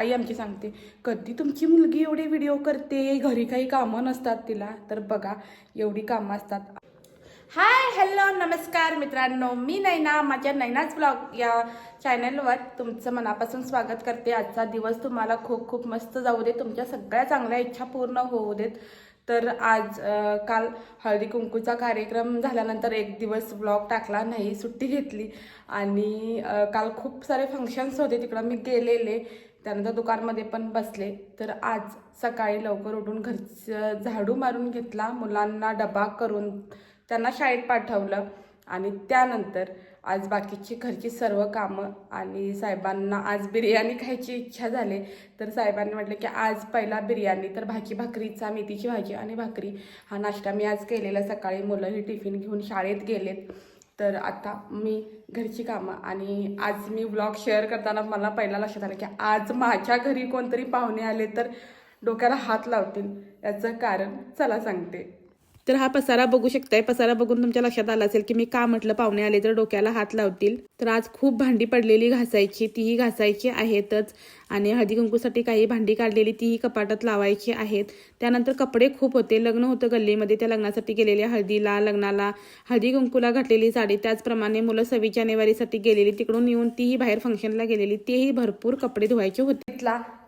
आई आमची सांगते, कधी तुमची मुलगी एवढे व्हिडिओ करते, घरी काही कामं नसतात तिला. तर बघा, एवढी कामं असतात. हाय हॅलो नमस्कार मित्रांनो, मी नैना. माझ्या नैनाच ब्लॉग या चॅनलवर तुमचं मनापासून स्वागत करते. आजचा दिवस तुम्हाला खूप खूप मस्त जाऊ दे, तुमच्या सगळ्या चांगल्या इच्छा पूर्ण होऊ देत. तर आज काल हळदी कुंकूचा कार्यक्रम झाल्यानंतर एक दिवस ब्लॉग टाकला नाही, सुट्टी घेतली. आणि काल खूप सारे फंक्शन्स होते, तिकडं मी गेलेले. त्यानंतर दुकानमध्ये पण बसले. तर आज सकाळी लवकर उठून घरचं झाडू मारून घेतला, मुलांना डबा करून त्यांना शाळेत पाठवलं. आणि त्यानंतर आज बाकीची घरची सर्व कामं. आणि साहेबांना आज बिर्याणी खायची इच्छा झाली. तर साहेबांनी म्हटलं की आज पहिला बिर्याणी, तर भाजी भाकरीचा, मेथीची भाजी आणि भाकरी हा नाश्ता मी आज केलेला. सकाळी मुलंही टिफिन घेऊन शाळेत गेलेत. तर आता मी घरची कामं. आणि आज मी व्लॉग शेअर करताना मला पहिला लक्षात आलं की आज माझ्या घरी कोणतरी पाहुणे आले तर डोक्याला हात लावतील. याचं कारण चला सांगते. तर हा पसारा बघू शकताय. पसारा बघून तुमच्या लक्षात आलं असेल की मी का म्हटलं पाहुणे आले तर डोक्याला हात लावतील. तर आज खूप भांडी पडलेली घासायची, तीही घासायची आहेतच. आणि हळदी कुंकूसाठी काही भांडी काढलेली तीही कपाटात लावायची आहेत. त्यानंतर कपडे खूप होते. लग्न होतं गल्लीमध्ये, त्या लग्नासाठी गेलेल्या हळदीला, लग्नाला हळदी कुंकूला घातलेली साडी, त्याचप्रमाणे मुलं 26 जानेवारीसाठी गेलेली, तिकडून येऊन तीही बाहेर फंक्शनला गेलेली, तेही भरपूर कपडे धुवायचे होते.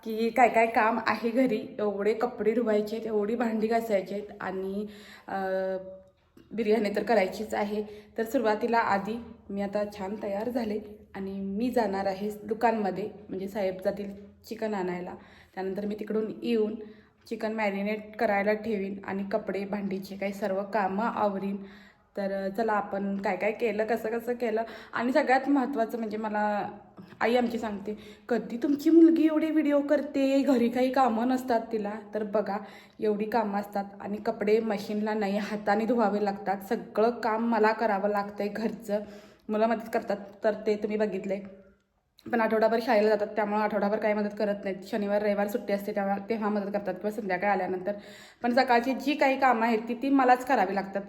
की काय काय काम आहे घरी, एवढे कपडे धुवायचे आहेत, एवढी भांडी घासायची आहेत. आणि बिर्याणी तर करायचीच आहे. तर सुरुवातीला आधी मी आता छान तयार झाले आणि मी जाणार आहे दुकानमध्ये, म्हणजे साहेब जातील चिकन आणायला. त्यानंतर मी तिकडून येऊन चिकन मॅरिनेट करायला ठेवीन आणि कपडे भांडीचे काही सर्व कामं आवरीन. तर चला आपण काय काय केलं, कसं कसं केलं. आणि सगळ्यात महत्त्वाचं म्हणजे मला आई आमची सांगते, कधी तुमची मुलगी एवढे व्हिडिओ करते, घरी काही कामं नसतात तिला. तर बघा, एवढी कामं असतात. आणि कपडे मशीनला नाही, हाताने धुवावे लागतात. सगळं काम मला करावं लागतंय घरचं. मुलं मदत करतात तर ते तुम्ही बघितले, पण आठवडाभर शाळेला जातात त्यामुळे आठवडाभर काही मदत करत नाहीत. शनिवार रविवार सुट्टी असते तेव्हा मदत करतात, किंवा संध्याकाळी आल्यानंतर. पण सकाळची जी काही कामं आहेत ती मला करावी लागतात.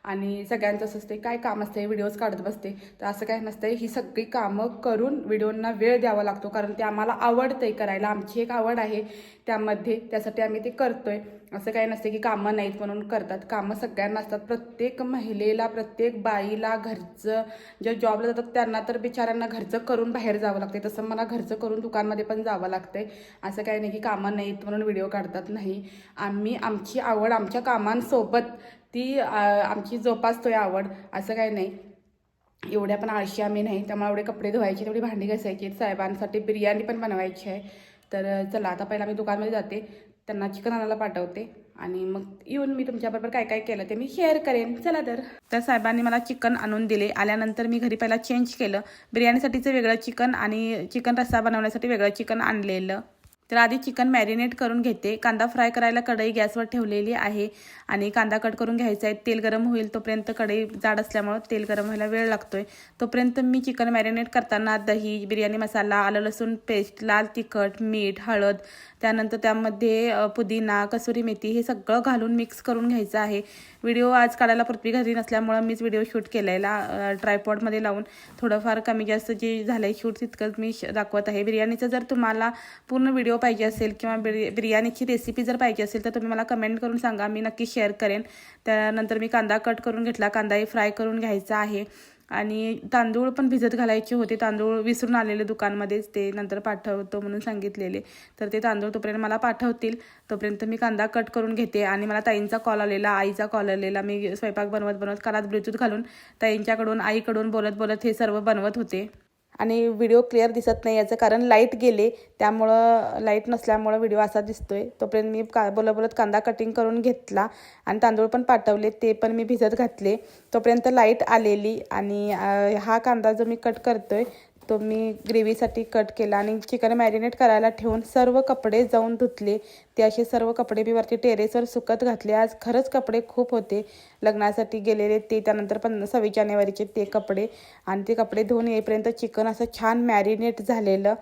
आणि सगळ्यांचं असं असते, काय काम असते व्हिडिओज काढत बसते, तर असं काय नसतं. ही सगळी कामं करून व्हिडिओंना वेळ द्यावा लागतो, कारण ते आम्हाला आवडतंय करायला. आमची एक आवड आहे त्यामध्ये, त्यासाठी आम्ही ते करतोय. असं काही नसते की कामं नाहीत म्हणून करतात. कामं सगळ्यांना असतात, प्रत्येक महिलेला, प्रत्येक बाईला. घरचं जे जॉबला जातात त्यांना तर बिचाऱ्यांना घरचं करून बाहेर जावं लागते, तसं मला घरचं करून दुकानमध्ये पण जावं लागतंय. असं काही नाही की कामं नाहीत म्हणून व्हिडिओ काढतात, नाही. आम्ही आमची आवड आमच्या कामांसोबत ती आमची जोपासतोय आवड, असं काही नाही. एवढ्या पण आळशी आम्ही नाही, त्यामुळे एवढे कपडे धुवायचे, तेवढी भांडी घासायची, साहेबांसाठी बिर्याणी पण बनवायची आहे. तर चला आता पहिला मी दुकानमध्ये जाते, त्यांना चिकन आणायला पाठवते आणि मग येऊन मी तुमच्याबरोबर काय काय केलं ते मी शेअर करेन. चला तर साहेबांनी मला चिकन आणून दिले. आल्यानंतर मी घरी पहिला चेंज केलं. बिर्याणीसाठीचं वेगळं चिकन आणि चिकन रस्सा बनवण्यासाठी वेगळं चिकन आणलेलं. तर आधी चिकन मॅरिनेट करून घेते. कांदा फ्राय करायला कढई गॅसवर ठेवलेली आहे आणि कांदा कट करून घ्यायचा आहे. तेल गरम होईल तोपर्यंत, कढई जाड असल्यामुळे तेल गरम व्हायला वेळ लागतोय. तोपर्यंत मी चिकन मॅरिनेट करताना दही, बिर्याणी मसाला, आलं लसूण पेस्ट, लाल तिखट, मीठ, हळद, त्यानंतर त्यामध्ये पुदिना, कसुरी मेथी हे सगळं घालून मिक्स करून घ्यायचं आहे. व्हिडिओ आज काढायला पृथ्वी घरी नसल्यामुळं मीच व्हिडिओ शूट केलेला ट्रायपॉडमध्ये लावून. थोडंफार कमी जास्त जे झालं आहे शूट तितकंच मी दाखवत आहे. बिर्याणीचं जर तुम्हाला पूर्ण व्हिडिओ पाहिजे असेल किंवा बिर्याणीची रेसिपी जर पाहिजे असेल तर तुम्ही मला कमेंट करून सांगा, मी नक्की शेअर करेन. त्यानंतर मी कांदा कट करून घेतला, कांदाही फ्राय करून घ्यायचा आहे. आणि तांदूळ पण भिजत घालायचे होते. तांदूळ विसरून आलेले दुकानमध्येच, ते नंतर पाठवतो म्हणून सांगितलेले. तर ते तांदूळ तोपर्यंत मला पाठवतील, तोपर्यंत मी कांदा कट करून घेते. आणि मला ताईंचा कॉल आलेला, आईचा कॉल आलेला. मी स्वयंपाक बनवत कानात ब्लूटूथ घालून ताईंच्याकडून, आईकडून बोलत हे सर्व बनवत होते. आणि व्हिडिओ क्लिअर दिसत नाही याचं कारण लाईट गेले, त्यामुळं लाईट नसल्यामुळं व्हिडिओ असा दिसतोय. तोपर्यंत मी बोलत कांदा कटिंग करून घेतला आणि तांदूळ पण पाठवले, ते पण मी भिजत घातले. तोपर्यंत लाईट आलेली. आणि हा कांदा जो मी कट करतोय तो मी ग्रेव्हीसाठी कट केला. आणि चिकन मॅरिनेट करायला ठेवून सर्व कपडे जाऊन धुतले. ते असे सर्व कपडे मी वरती टेरेसवर सुकत घातले. आज खरंच कपडे खूप होते लग्नासाठी गेलेले ते, त्यानंतर 26 जानेवारीचे ते कपडे. आणि ते कपडे धुवून येईपर्यंत चिकन असं छान मॅरिनेट झालेलं.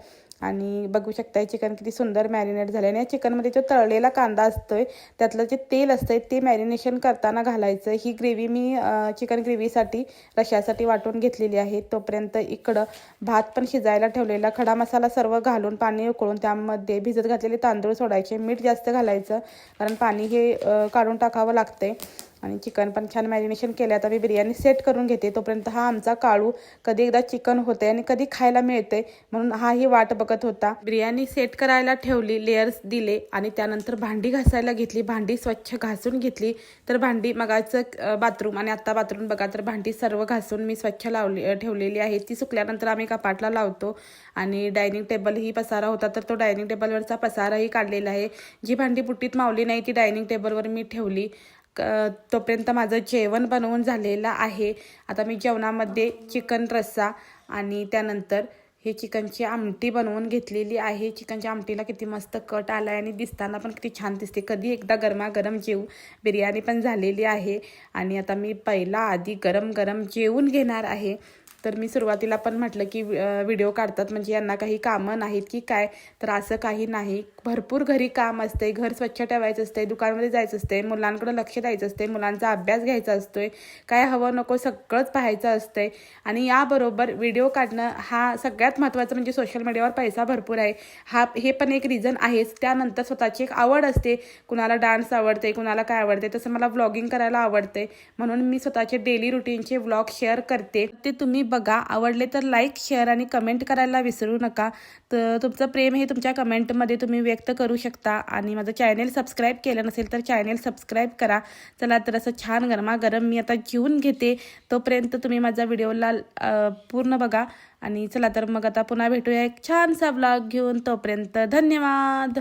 आणि बघू शकताय चिकन किती सुंदर मॅरिनेट झालं आणि या चिकनमध्ये जो तळलेला कांदा असतोय त्यातलं जे तेल असतंय ते मॅरिनेशन करताना घालायचं. ही ग्रेव्ही मी चिकन ग्रेव्हीसाठी रश्श्यासाठी वाटून घेतलेली आहे. तोपर्यंत इकडं भात पण शिजायला ठेवलेला, खडा मसाला सर्व घालून पाणी उकळून त्यामध्ये भिजत घातलेले तांदूळ सोडायचे, मीठ जास्त घालायचं कारण पाणी हे काढून टाकावं लागतंय. आणि चिकन पण छान मॅरिनेशन केलं. आता मी बिर्याणी सेट करून घेते. तोपर्यंत हा आमचा काळू कधी एकदा चिकन होते आणि कधी खायला मिळते म्हणून हाही वाट बघत होता. बिर्याणी सेट करायला ठेवली, लेयर्स दिले आणि त्यानंतर भांडी घासायला घेतली. भांडी स्वच्छ घासून घेतली. तर भांडी मगाचं बाथरूम आणि आत्ता बाथरूम बघा, तर भांडी सर्व घासून मी स्वच्छ ठेवलेली आहे. ती सुकल्यानंतर आम्ही कपाटला लावतो. आणि डायनिंग टेबल ही पसारा होता तर तो डायनिंग टेबलवरचा पसाराही काढलेला आहे. जी भांडी बुट्टीत मावली नाही ती डायनिंग टेबलवर मी ठेवली. तोपर्यंत माझं जेवण बनवून झालेलं आहे. आता मी जेवणामध्ये चिकन रस्सा आणि त्यानंतर हे चिकनची आमटी बनवून घेतलेली आहे. चिकनच्या आमटीला किती मस्त कट आला आहे आणि दिसताना पण किती छान दिसते. कधी एकदा गरमागरम बिर्याणी पण झालेली आहे आणि आता मी पहिला आधी गरम गरम जेवून घेणार आहे. तर मी सुरुवातीला पण म्हटलं की व्हिडिओ काढतात म्हणजे यांना काही कामं नाहीत की काय, तर असं काही नाही. भरपूर घरी काम असते, घर स्वच्छ ठेवायचं असते, दुकानामध्ये जायचं असते, मुलांकडे लक्ष द्यायचं असते, मुलांचा अभ्यास घ्यायचा असतोय, काय हवं नको सगळंच पाहायचं असतंय. आणि याबरोबर व्हिडिओ काढणं हा सगळ्यात महत्त्वाचं म्हणजे सोशल मीडियावर पैसा भरपूर आहे हे पण एक रिझन आहेच. त्यानंतर स्वतःची एक आवड असते, कुणाला डान्स आवडते, कुणाला काय आवडते, तसं मला व्लॉगिंग करायला आवडते म्हणून मी स्वतःचे डेली रुटीनचे व्लॉग शेअर करते. ते तुम्ही बघा, आवडले तर लाईक शेअर आणि कमेंट करायला विसरू नका. तर तुमचं प्रेम हे तुमच्या कमेंटमध्ये तुम्ही व्यक्त करू शकता. आणि माझं चॅनेल सबस्क्राईब केलं नसेल तर चॅनेल सबस्क्राईब करा. चला तर असं छान गरमागरम मी आता जेवून घेते. तोपर्यंत तुम्ही माझा व्हिडिओला पूर्ण बघा आणि चला तर मग आता पुन्हा भेटूया एक छानसा व्लॉग घेऊन. तोपर्यंत धन्यवाद.